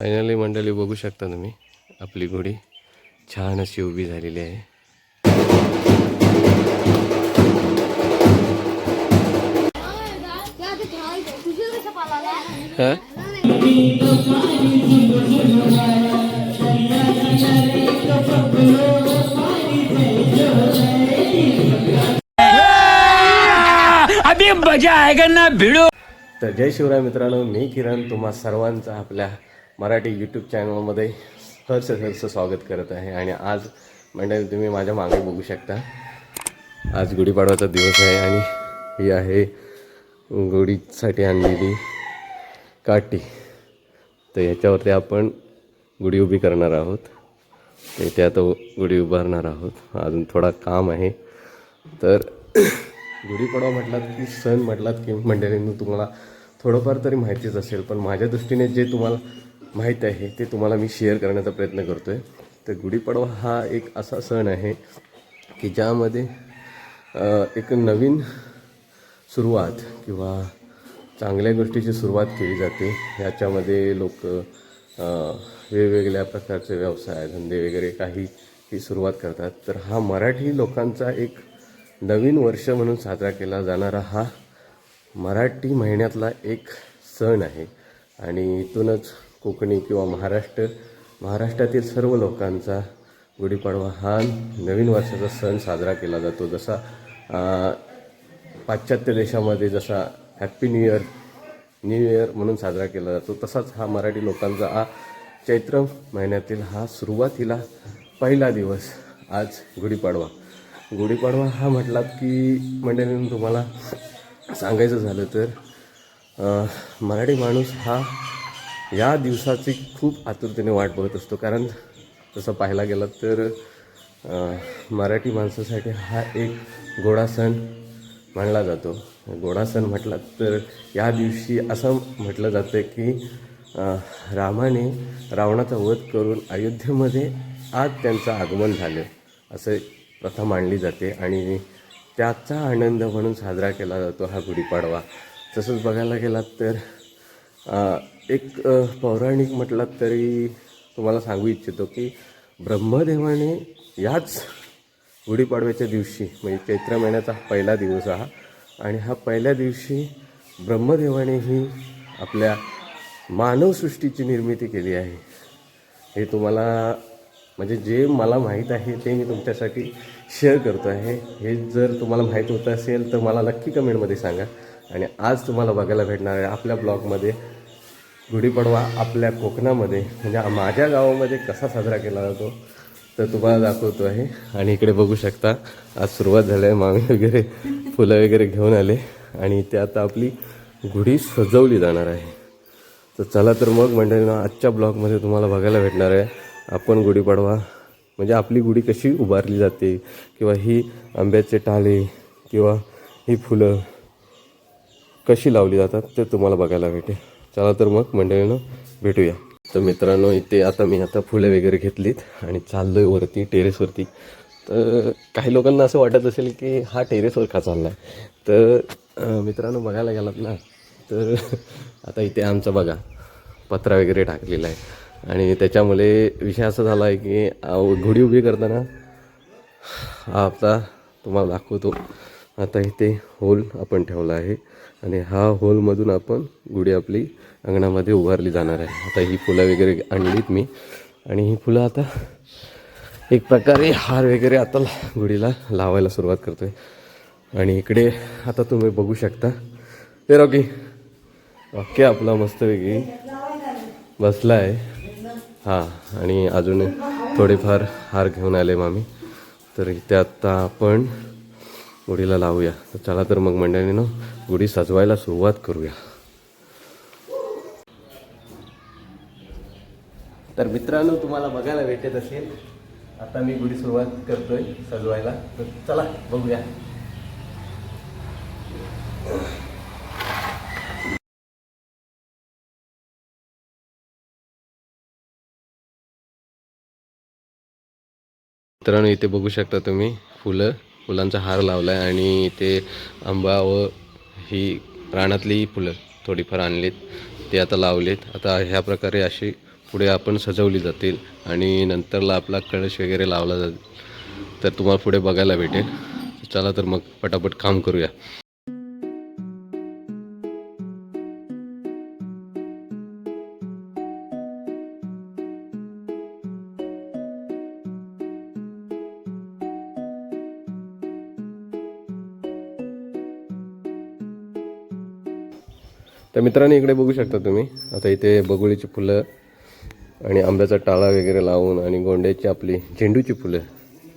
Finally मंडळी बघू शकता तुम्ही आपली घोडी छान अशी उभी झालेली आहे. अभी मजा आएगा ना भिड़ो. तर जय शिवराय मित्रांनो, मी किरण तुम्हा सर्वांचं आपल्या मराठी यूट्यूब चॅनलमध्ये हर्ष स्वागत करत आहे. आणि आज मंडळी तुम्ही माझ्या मागे बघू शकता, आज गुढीपाडवाचा दिवस आहे आणि ही आहे गुढीसाठी आणलेली काठी. तर याच्यावरती आपण गुढी उभी करणार आहोत. तर इथे आता गुढी उभारणार आहोत. अजून थोडा काम आहे. तर गुढीपाडवा म्हटलात की सण म्हटलात की मंडळींनी तुम्हाला थोडंफार तरी माहितीच असेल, पण माझ्या दृष्टीने जे तुम्हाला माहीत आहे ते तुम्हाला मी शेअर करण्याचा प्रयत्न करतो आहे. तर गुढीपाडवा हा एक असा सण आहे की ज्यामध्ये एक नवीन सुरुवात किंवा चांगल्या गोष्टीची सुरुवात केली जाते. याच्यामध्ये लोक वेगवेगळ्या प्रकारचे व्यवसाय धंदे वगैरे काही ही सुरुवात करतात. तर हा मराठी लोकांचा एक नवीन वर्ष म्हणून साजरा केला जाणारा हा मराठी महिन्यातला एक सण आहे. आणि इथूनच कोकणी किंवा महाराष्ट्रातील सर्व लोकांचा गुढीपाडवा हा नवीन वर्षाचा सण साजरा केला जातो. जसा पाश्चात्य देशामध्ये जसा हॅप्पी न्यू इयर म्हणून साजरा केला जातो, तसाच हा मराठी लोकांचा हा चैत्र महिन्यातील हा सुरुवातीला पहिला दिवस आज गुढीपाडवा हा म्हटलात की मंडळींनी तुम्हाला सांगायचं झालं तर मराठी माणूस हा या दिवसाची खूप आतुरतेने वाट बघत असतो. कारण तसं पाहायला गेलं तर मराठी माणसासाठी हा एक गोडा सण मानला जातो. गोडा सण म्हटला तर या दिवशी असं म्हटलं जातं की रामाने रावणाचा वध करून अयोध्येमध्ये आज त्यांचं आगमन झालं असं प्रथा मानली जाते. आणि त्याचा आनंद म्हणून साजरा केला जातो हा गुढीपाडवा. तसंच बघायला गेलात तर एक पौराणिक म्हटलात तरी तुम्हाला सांगू इच्छितो की ब्रह्मदेवाने याच गुढीपाडव्याच्या दिवशी म्हणजे चैत्र महिन्याचा पहिला दिवस हा, आणि हा पहिल्या दिवशी ब्रह्मदेवाने ही आपल्या मानवसृष्टीची निर्मिती केली आहे. हे तुम्हाला म्हणजे जे मला माहीत आहे ते मी तुमच्यासाठी शेअर करतो आहे. हे जर तुम्हाला माहीत होतं असेल तर मला नक्की कमेंटमध्ये सांगा. आणि आज तुम्हाला बघायला भेटणार आहे आपल्या ब्लॉगमध्ये गुढीपाडवा आपल्या कोकणामध्ये म्हणजे माझ्या गावामध्ये कसा साजरा केला जातो तर तुम्हाला दाखवतो आहे. आणि इकडे बघू शकता आज सुरुवात झाली आहे. मामी वगैरे फुलं वगैरे घेऊन आले आणि ते आता आपली गुढी सजवली जाणार आहे. तर चला तर मग मंडळींना आजच्या ब्लॉगमध्ये तुम्हाला बघायला भेटणार आहे आपण गुढीपाडवा म्हणजे आपली गुढी कशी उभारली जाते किंवा ही आंब्याचे टाळे किंवा ही फुलं कशी लावली जातात ते तुम्हाला बघायला भेटेल. चला तर मग मंडळींना भेटूया. तर मित्रांनो इथे मी आता फुलं वगैरे घेतलीत आणि चाललो आहे वरती टेरेसवरती. तर काही लोकांना असं वाटत असेल की हा टेरेसवर का चालला आहे. तर मित्रांनो बघायला गेलात ना तर आता इथे आमचा बघा पत्रा वगैरे टाकलेला आहे. आणि त्याच्यामुळे विषय असा झाला आहे की गुढी उभी करताना आता तुम्हाला दाखवतो. आता इथे होल आपण ठेवला आहे आणि हा होलमधून आपण गुढी आपली अंगणामध्ये उभारली जाणार आहे. आता ही फुलं वगैरे आणलीत मी आणि ही फुलं आता एक प्रकारे हार वगैरे आता गुढीला लावायला सुरुवात करतो आहे. आणि इकडे आता तुम्ही बघू शकता ते ओके आपला मस्तपैकी बसला आहे. हां आणि अजून थोडेफार हार घेऊन आले मामी. तर इथे आत्ता आपण गुढीला लावूया. तर चला तर मग मंडळीनं गुढी सजवायला सुरुवात करूया. तर मित्रांनो तुम्हाला बघायला भेटत असेल आता मी गुढी सुरुवात करतोय सजवायला. तर चला बघूया. मित्रांनो इथे बघू शकता तुम्ही फुलांचा हार लावला आहे आणि इथे आंबा व ही रानातली फुलं थोडीफार आणलीत ते आता लावलेत. आता ह्या प्रकारे अशी पुढे आपण सजवली जातील आणि नंतरला आपला कळश वगैरे लावला जाईल, तर तुम्हाला पुढे बघायला भेटेल. चला तर मग पटापट काम करूया. तर मित्रांनो इकडे बघू शकता तुम्ही, आता इथे बगुळीची फुलं आणि आंब्याचा टाळा वगैरे लावून आणि गोंड्याची आपली झेंडूची फुलं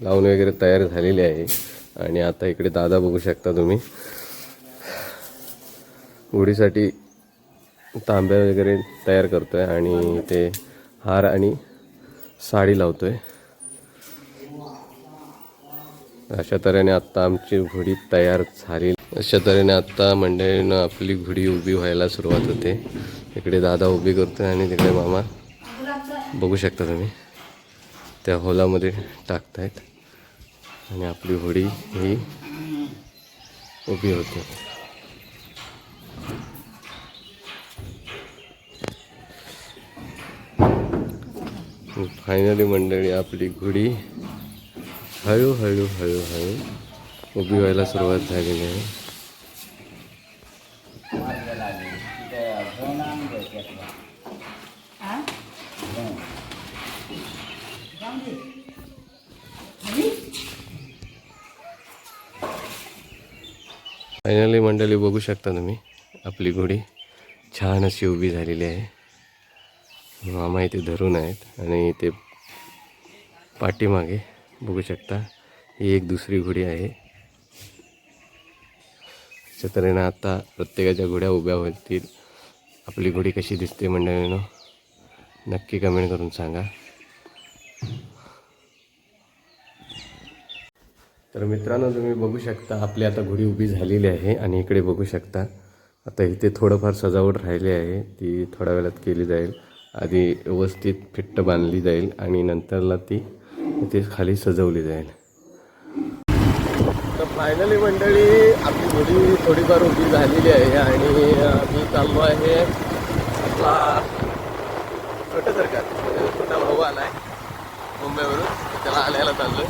लावून वगैरे तयार झालेली आहे. आणि आता इकडे दादा बघू शकता तुम्ही गुढीसाठी तांब्या वगैरे तयार करतोय आणि ते हार आणि साडी लावतोय. अशा तऱ्हेने आत्ता आमची घोडी तयार झाली. अशा तऱ्हेने आत्ता मंडळीनं आपली घोडी उभी व्हायला सुरुवात होते. इकडे दादा उभी करतोय आणि तिकडे मामा बघू शकता तुम्ही त्या होलामध्ये टाकतायत आणि आपली घोडी ही उभी होते. फायनली मंडळी आपली घोडी हळूहळू उभी व्हायला सुरुवात झालेली आहे. फायनली मंडळी बघू शकता तुम्ही आपली घोडी छान अशी उभी झालेली आहे. मामा इथे धरून आहेत आणि इथे पाठीमागे बघू शकता ही एक दुसरी घोडी आहे. अशा तऱ्हेनं आता प्रत्येकाच्या घोड्या उभ्या होतील. आपली घोडी कशी दिसते मंडळींनो नक्की कमेंट करून सांगा. तर मित्रांनो तुम्ही बघू शकता आपली आता घोडी उभी झालेली आहे आणि इकडे बघू शकता आता इथे थोडंफार सजावट राहिली आहे, ती थोड्या वेळात केली जाईल. आधी व्यवस्थित फिट्ट बांधली जाईल आणि नंतरला ती इथे खाली सजवली जाईल. तर फायनली मंडळी आपली घोडी थोडीफार उभी झालेली आहे आणि मी चाललो आहे आपला छोटा सरकार छोटा भाऊ आला आहे मुंबईवरून, त्याला आणायला चाललो आहे.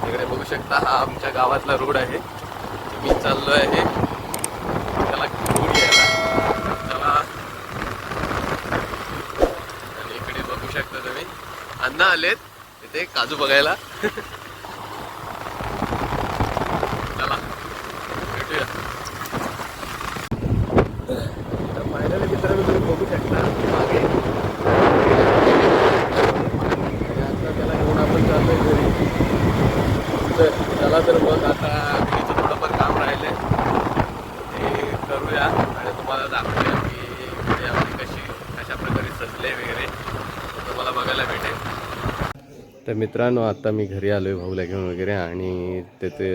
इकडे बघू शकता हा आमच्या गावातला रोड आहे. मी चाललो आहे त्याला घेऊन यायला. त्याला आणि इकडे बघू शकता तुम्ही अण्णा आलेत इथे काजू बघायला. चला भेटूया. फायनली मित्रांनो तुम्ही बघू शकता मागे आता त्याला घेऊन आपण चाललोय घरी. तर चला तर मग आता घरीचं थोडंफार काम राहिलंय ते करूया आणि तुम्हाला दाखवूया की आपली कशा प्रकारे सजले वगैरे तुम्हाला बघायला भेटेल. तर मित्रांनो आता मी घरी आलो आहे भाऊला घेऊन वगैरे आणि त्याचे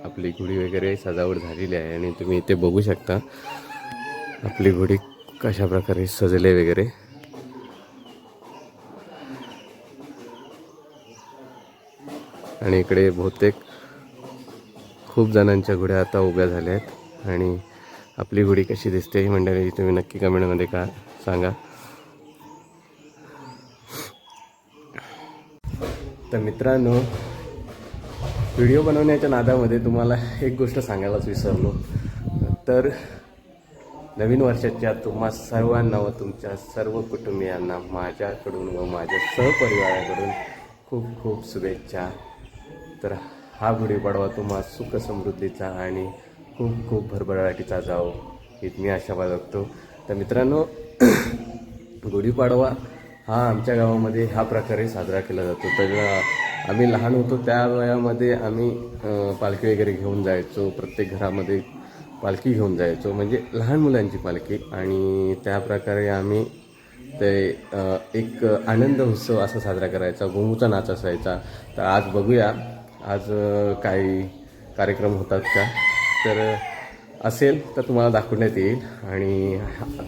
आपली घोडी वगैरे सजावट झालेली आहे आणि तुम्ही इथे बघू शकता आपली घोडी कशा प्रकारे सजले वगैरे. आणि इकडे बहुतेक खूप जणांच्या घोड्या आता उभ्या झाल्या आहेत आणि आपली घोडी कशी दिसते ही मंडळी तुम्ही नक्की कमेंटमध्ये का सांगा. तर मित्रांनो व्हिडिओ बनवण्याच्या नादामध्ये तुम्हाला एक गोष्ट सांगायलाच विसरलो. तर नवीन वर्षाच्या तुम्हा सर्वांना व तुमच्या सर्व कुटुंबियांना माझ्याकडून व माझ्या सहपरिवाराकडून खूप खूप शुभेच्छा. तर हा गुढीपाडवा तुम्हा सुख समृद्धीचा आणि खूप खूप भरभराटीचा जाओ हीच मी आशा बाळगतो. तर मित्रांनो गुढीपाडवा हा आमच्या गावामध्ये ह्या प्रकारे साजरा केला जातो. तर आम्ही लहान होतो त्या वयामध्ये आम्ही पालखी वगैरे घेऊन जायचो. प्रत्येक घरामध्ये पालखी घेऊन जायचो म्हणजे लहान मुलांची पालखी आणि त्या प्रकारे आम्ही ते एक आनंद उत्सव असा साजरा करायचा. घुमूचा नाच असायचा. तर आज बघूया आज काही कार्यक्रम होतात का, तर असेल तर तुम्हाला दाखवण्यात येईल. आणि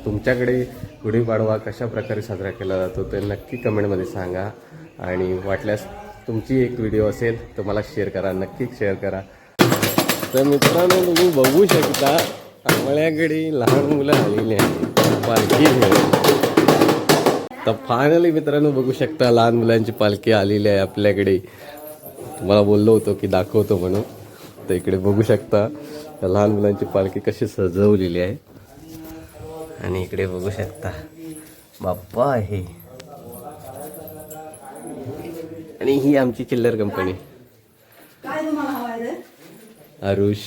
तुमच्याकडे गुढीपाडवा कशा प्रकारे साजरा केला जातो ते नक्की कमेंटमध्ये सांगा. आणि वाटल्यास तुमची एक व्हिडिओ असेल तर मला शेअर करा, नक्कीच शेअर करा. तर मित्रांनो तुम्ही बघू शकता आपल्याकडे लहान मुलं आलेली आहेत पालखी घेऊन. तर फायनली मित्रांनो बघू शकता लहान मुलांची पालखी आलेली आहे आपल्याकडे. तुम्हाला बोललो होतो की दाखवतो म्हणून. तर इकडे बघू शकता लहान मुलांची पालखी कशी सजवलेली आहे. आणि इकडे बघू शकता बाप्पा आहे. आणि ही आमची चिल्लर कंपनी. आरुष,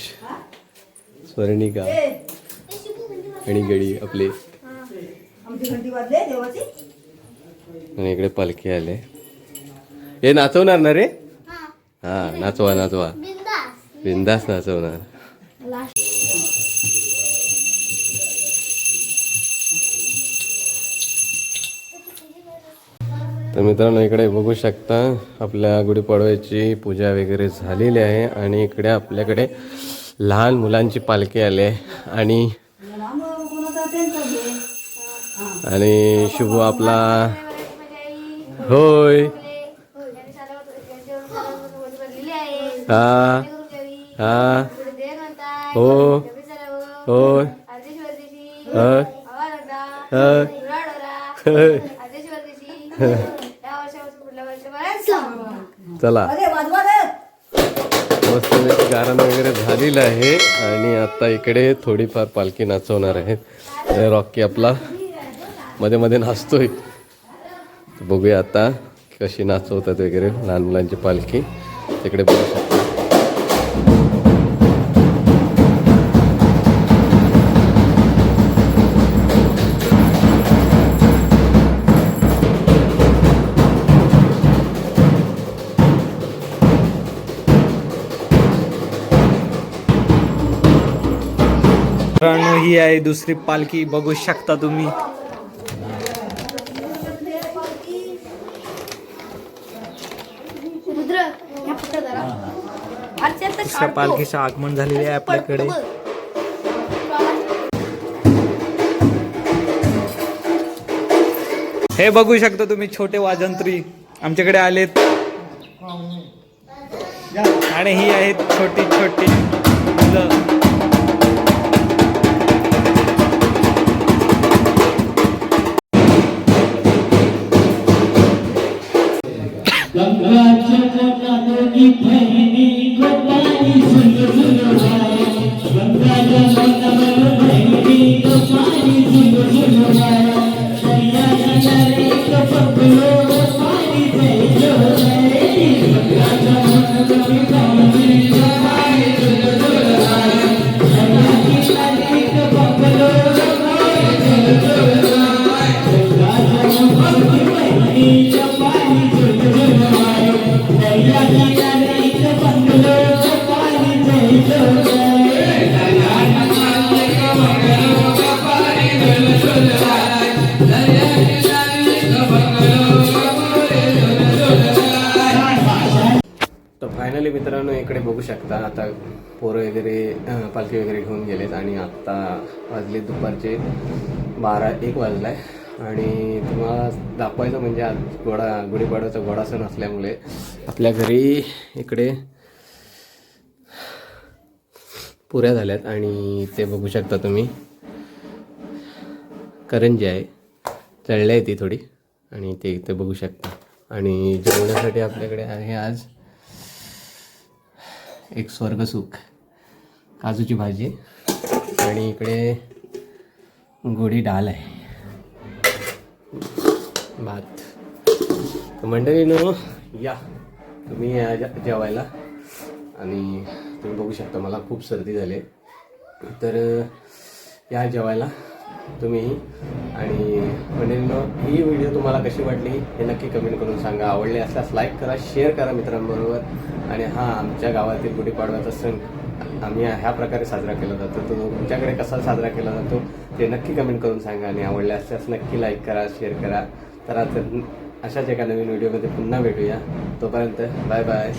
स्वर्णिका आणि गडी आपले. आणि इकडे पालखी आले. हे नाचवणार ना रे? हा नाचवा नाचवा, बिंदास नाचवणार. तर मित्रांनो इकडे बघू शकता आपल्या गुढीपाडव्याची पूजा वगैरे झालेली आहे. आणि इकडे आपल्याकडे लहान मुलांची पालखी आली आहे. आणि शुभ आपला होय. हा हा हो होय चला मस्त गाणं वगैरे झालेलं आहे. आणि आता इकडे थोडीफार पालखी नाचवणार आहेत. रॉकी आपला मध्ये मध्ये नाचतोय. बघूया आता कशी नाचवतात वगैरे लहान मुलांची पालखी. तिकडे बघू शकता. मित्रांनो ही आहे दुसरी पालखी, बघू शकता तुम्ही. दुसऱ्या पालखीचं आगमन झालेले आहे आपल्याकडे. हे बघू शकता तुम्ही छोटे वाजंत्री आमच्याकडे आलेत. आणि ही आहेत छोटी छोटी मुलं. तर फायनली मित्रांनो इकडे बघू शकता आता पोरं वगैरे पालखी वगैरे घेऊन गेलेत. आणि आत्ता वाजले दुपारचे 12-1 वाजला आहे. आणि तुम्हाला दाखवायचं म्हणजे आज गुढीपाडव्याचा घोडा सण असल्यामुळे आपल्या घरी इकडे पुऱ्या झाल्यात. आणि ते बघू शकता तुम्ही करंजी आहे, तळली आहे ती थोडी. आणि ते इथे बघू शकता. आणि जेवणासाठी आपल्याकडे आहे आज एक स्वर्गसुख काजूची भाजी. आणि इकडे गोडी डाळ आहे, भात. तर मंडळीनो या तुम्ही या जेवायला. आणि तुम्ही बघू शकता मला खूप सर्दी झाली. तर या जेवायला तुम्ही. आणि मंडळीनो ही व्हिडिओ तुम्हाला कशी वाटली हे नक्की कमेंट करून सांगा. आवडले असल्यास लाईक करा, शेअर करा मित्रांबरोबर. आणि हां, आमच्या गावातील गुढीपाडव्याचा सण आम्ही ह्या प्रकारे साजरा केला जातो. तो तुमच्याकडे कसा साजरा केला जातो ते नक्की कमेंट करून सांगा. आणि आवडले असल्यास नक्की लाईक करा, शेअर करा. तर आता अशाच एका नवीन व्हिडिओमध्ये पुन्हा भेटूया. तोपर्यंत बाय बाय.